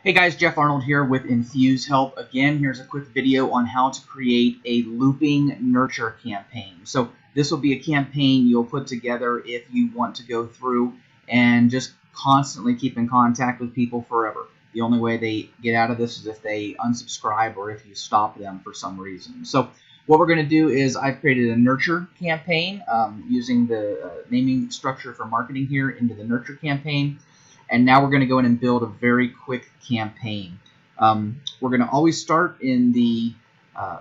Hey guys, Jeff Arnold here with InfuseHelp. Again, here's a quick video on how to create a looping nurture campaign. So this will be a campaign you'll put together if you want to go through and just constantly keep in contact with people forever. The only way they get out of this is if they unsubscribe or if you stop them for some reason. So what we're going to do is I've created a nurture campaign using the naming structure for marketing here into the nurture campaign. And now we're going to go in and build a very quick campaign. We're going to always start in the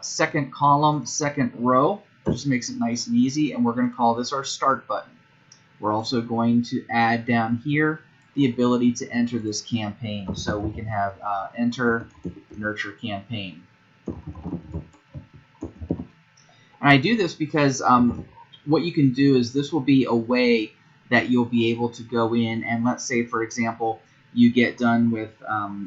second column, second row. Just makes it nice and easy. And we're going to call this our start button. We're also going to add down here the ability to enter this campaign. So we can have enter nurture campaign. And I do this because what you can do is this will be a way that you'll be able to go in and, let's say, for example, you get done with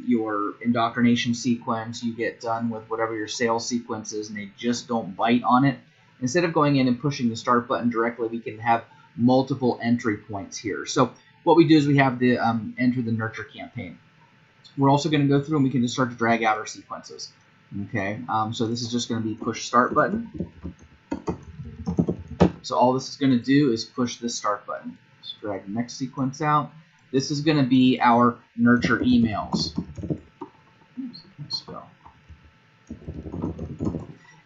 your indoctrination sequence, you get done with whatever your sales sequence is, and they just don't bite on it. Instead of going in and pushing the start button directly, we can have multiple entry points here. So what we do is we have the enter the nurture campaign. We're also going to go through and we can just start to drag out our sequences. Okay, so this is just going to be push start button. So all this is going to do is push this start button. Let's drag the next sequence out. This is going to be our nurture emails. Let's go.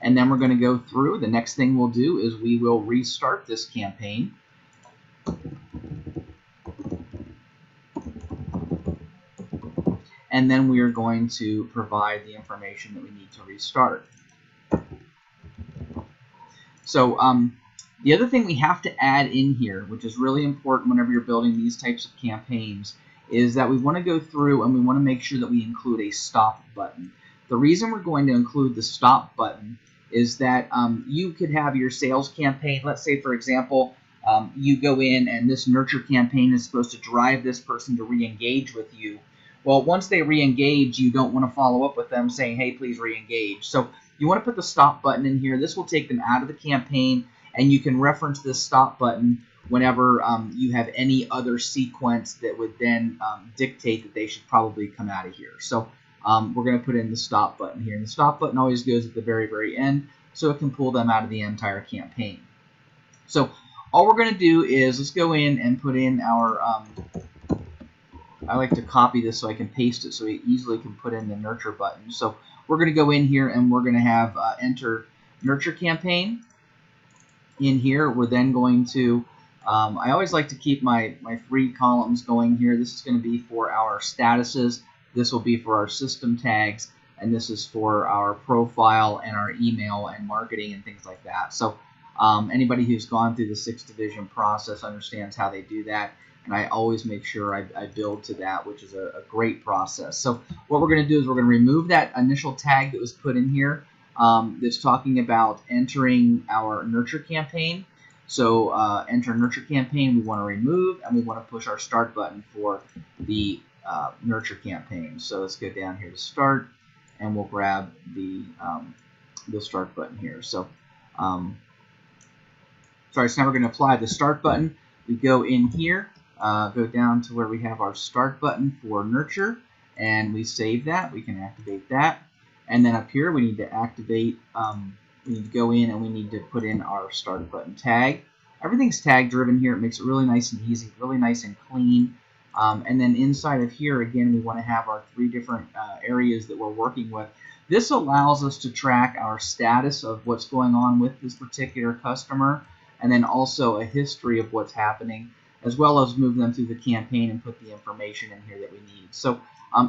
And then we're going to go through. The next thing we'll do is we will restart this campaign. And then we are going to provide the information that we need to restart. So the other thing we have to add in here, which is really important whenever you're building these types of campaigns, is that we want to go through and we want to make sure that we include a stop button. The reason we're going to include the stop button is that you could have your sales campaign. Let's say, for example, you go in and this nurture campaign is supposed to drive this person to re-engage with you. Well, once they re-engage, you don't want to follow up with them saying, hey, please re-engage. So you want to put the stop button in here. This will take them out of the campaign, and you can reference this stop button whenever you have any other sequence that would then dictate that they should probably come out of here. So we're going to put in the stop button here. And the stop button always goes at the very, very end, so it can pull them out of the entire campaign. So all we're going to do is let's go in and put in our I like to copy this so I can paste it so we easily can put in the nurture button. So we're going to go in here and we're going to have enter nurture campaign. In here, we're then going to, I always like to keep my free columns going here. This is going to be for our statuses. This will be for our system tags. And this is for our profile and our email and marketing and things like that. So anybody who's gone through the 6 division process understands how they do that. And I always make sure I build to that, which is a great process. So what we're going to do is we're going to remove that initial tag that was put in here. That's talking about entering our nurture campaign. So enter nurture campaign we want to remove, and we want to push our start button for the nurture campaign. So let's go down here to start, and we'll grab the start button here. So sorry, so now we're going to apply the start button. We go in here, go down to where we have our start button for nurture, and we save that. We can activate that. And then up here, we need to activate, we need to go in and we need to put in our start button tag. Everything's tag driven here. It makes it really nice and easy, really nice and clean. And then inside of here, again, we want to have our 3 different areas that we're working with. This allows us to track our status of what's going on with this particular customer, and then also a history of what's happening, as well as move them through the campaign and put the information in here that we need. So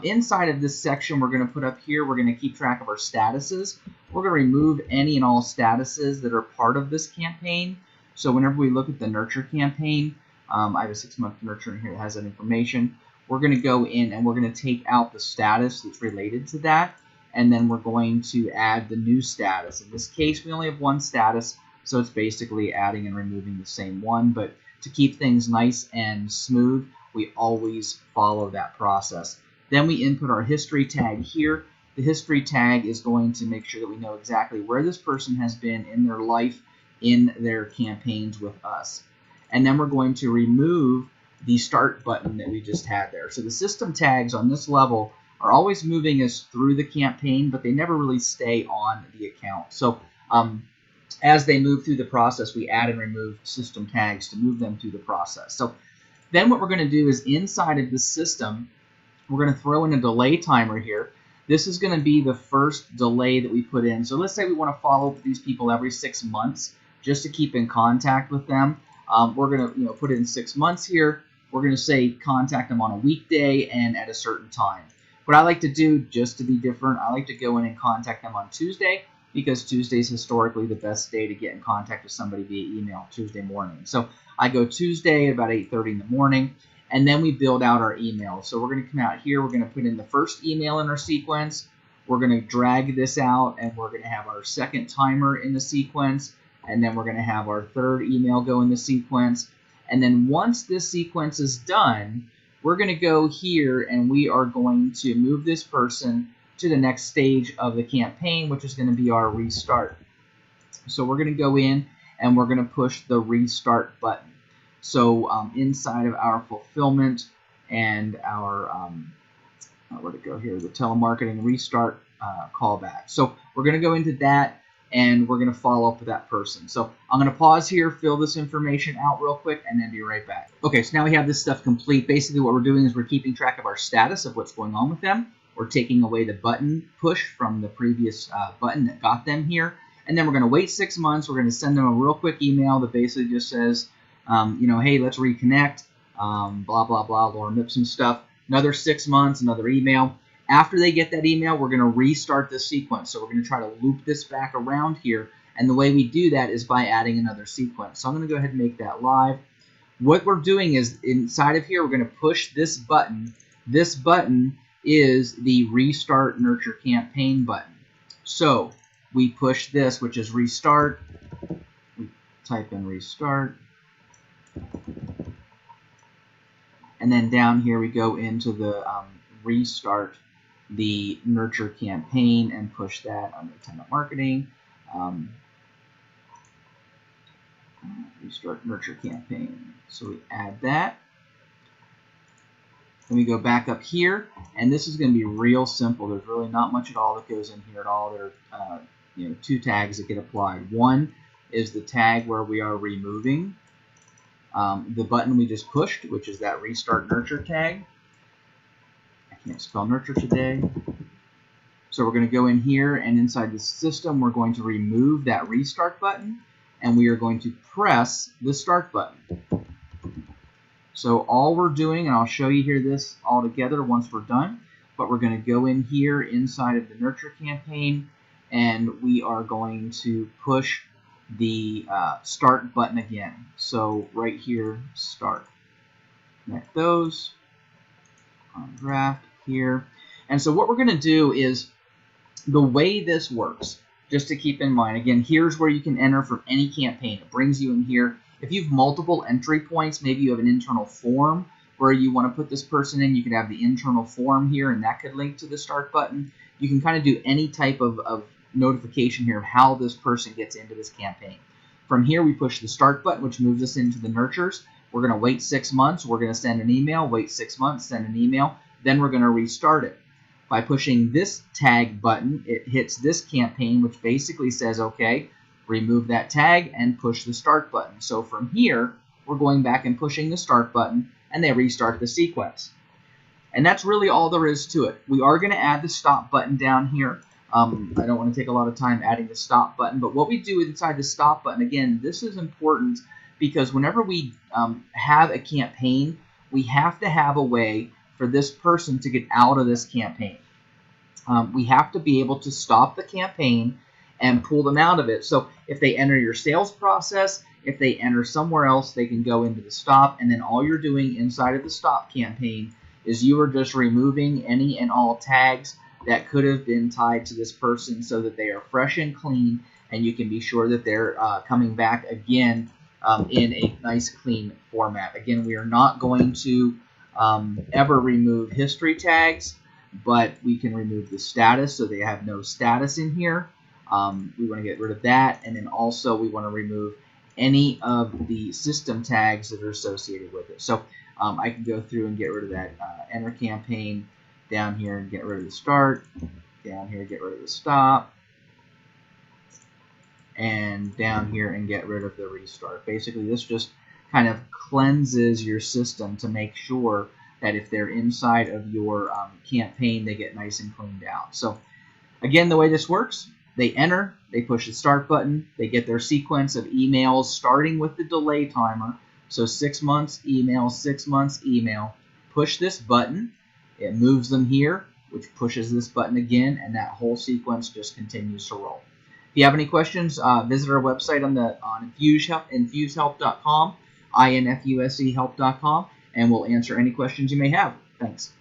inside of this section, we're going to put up here, we're going to keep track of our statuses. We're going to remove any and all statuses that are part of this campaign. So whenever we look at the nurture campaign, I have a 6-month nurture in here that has that information. We're going to go in and we're going to take out the status that's related to that, and then we're going to add the new status. In this case, we only have 1 status, so it's basically adding and removing the same one. But to keep things nice and smooth, we always follow that process. Then we input our history tag here. The history tag is going to make sure that we know exactly where this person has been in their life, in their campaigns with us. And then we're going to remove the start button that we just had there. So the system tags on this level are always moving us through the campaign, but they never really stay on the account. So as they move through the process, we add and remove system tags to move them through the process. So then what we're going to do is inside of the system, we're going to throw in a delay timer here. This is going to be the first delay that we put in. So let's say we want to follow up with these people every 6 months just to keep in contact with them. We're going to put in 6 months here. We're going to say contact them on a weekday and at a certain time. What I like to do, just to be different, I like to go in and contact them on Tuesday, because Tuesday is historically the best day to get in contact with somebody via email, Tuesday morning. So I go Tuesday at about 8:30 in the morning, and then we build out our emails. So we're going to come out here, we're going to put in the first email in our sequence, we're going to drag this out, and we're going to have our second timer in the sequence, and then we're going to have our third email go in the sequence. And then once this sequence is done, we're going to go here and we are going to move this person to the next stage of the campaign, which is going to be our restart. So we're going to go in and we're going to push the restart button. So inside of our fulfillment and our, where'd it go here, the telemarketing restart callback. So we're going to go into that and we're going to follow up with that person. So I'm going to pause here, fill this information out real quick, and then be right back. Okay, so now we have this stuff complete. Basically what we're doing is we're keeping track of our status of what's going on with them. We're taking away the button push from the previous button that got them here. And then we're going to wait 6 months. We're going to send them a real quick email that basically just says, hey, let's reconnect, blah, blah, blah, Laura Mipson stuff. Another 6 months, another email. After they get that email, we're going to restart the sequence. So we're going to try to loop this back around here. And the way we do that is by adding another sequence. So I'm going to go ahead and make that live. What we're doing is inside of here, we're going to push this button. This button is the Restart Nurture Campaign button. So we push this, which is restart. We type in restart. And then down here we go into the restart the Nurture Campaign and push that under Tenant Marketing. Restart Nurture Campaign. So we add that. Then we go back up here, and this is going to be real simple. There's really not much at all that goes in here at all. There are 2 tags that get applied. One is the tag where we are removing the button we just pushed, which is that Restart Nurture tag. I can't spell nurture today. So we're going to go in here, and inside the system, we're going to remove that Restart button, and we are going to press the Start button. So all we're doing, and I'll show you here this all together once we're done, but we're going to go in here inside of the Nurture Campaign, and we are going to push the Start button again. So right here, Start. Connect those on draft here. And so what we're going to do is, the way this works, just to keep in mind, again, here's where you can enter from any campaign. It brings you in here. If you have multiple entry points, maybe you have an internal form where you want to put this person in, you could have the internal form here, and that could link to the Start button. You can kind of do any type of notification here of how this person gets into this campaign. From here, we push the Start button, which moves us into the nurtures. We're going to wait 6 months. We're going to send an email, wait 6 months, send an email. Then we're going to restart it. By pushing this tag button, it hits this campaign, which basically says, okay, remove that tag and push the Start button. So from here, we're going back and pushing the Start button, and they restart the sequence. And that's really all there is to it. We are going to add the Stop button down here. I don't want to take a lot of time adding the Stop button, but what we do inside the Stop button, again, this is important because whenever we have a campaign, we have to have a way for this person to get out of this campaign. We have to be able to stop the campaign and pull them out of it. So if they enter your sales process, if they enter somewhere else, they can go into the Stop, and then all you're doing inside of the Stop campaign is you are just removing any and all tags that could have been tied to this person so that they are fresh and clean, and you can be sure that they're coming back again in a nice clean format. Again, we are not going to ever remove history tags, but we can remove the status, so they have no status in here. We want to get rid of that, and then also we want to remove any of the system tags that are associated with it. So I can go through and get rid of that enter campaign, down here and get rid of the start, down here get rid of the stop, and down here and get rid of the restart. Basically, this just kind of cleanses your system to make sure that if they're inside of your campaign, they get nice and cleaned out. So again, the way this works, they enter, they push the start button, they get their sequence of emails starting with the delay timer. So 6 months email, 6 months email. Push this button, it moves them here, which pushes this button again, and that whole sequence just continues to roll. If you have any questions, visit our website on InfuseHelp.com, INFUSEHelp.com, and we'll answer any questions you may have. Thanks.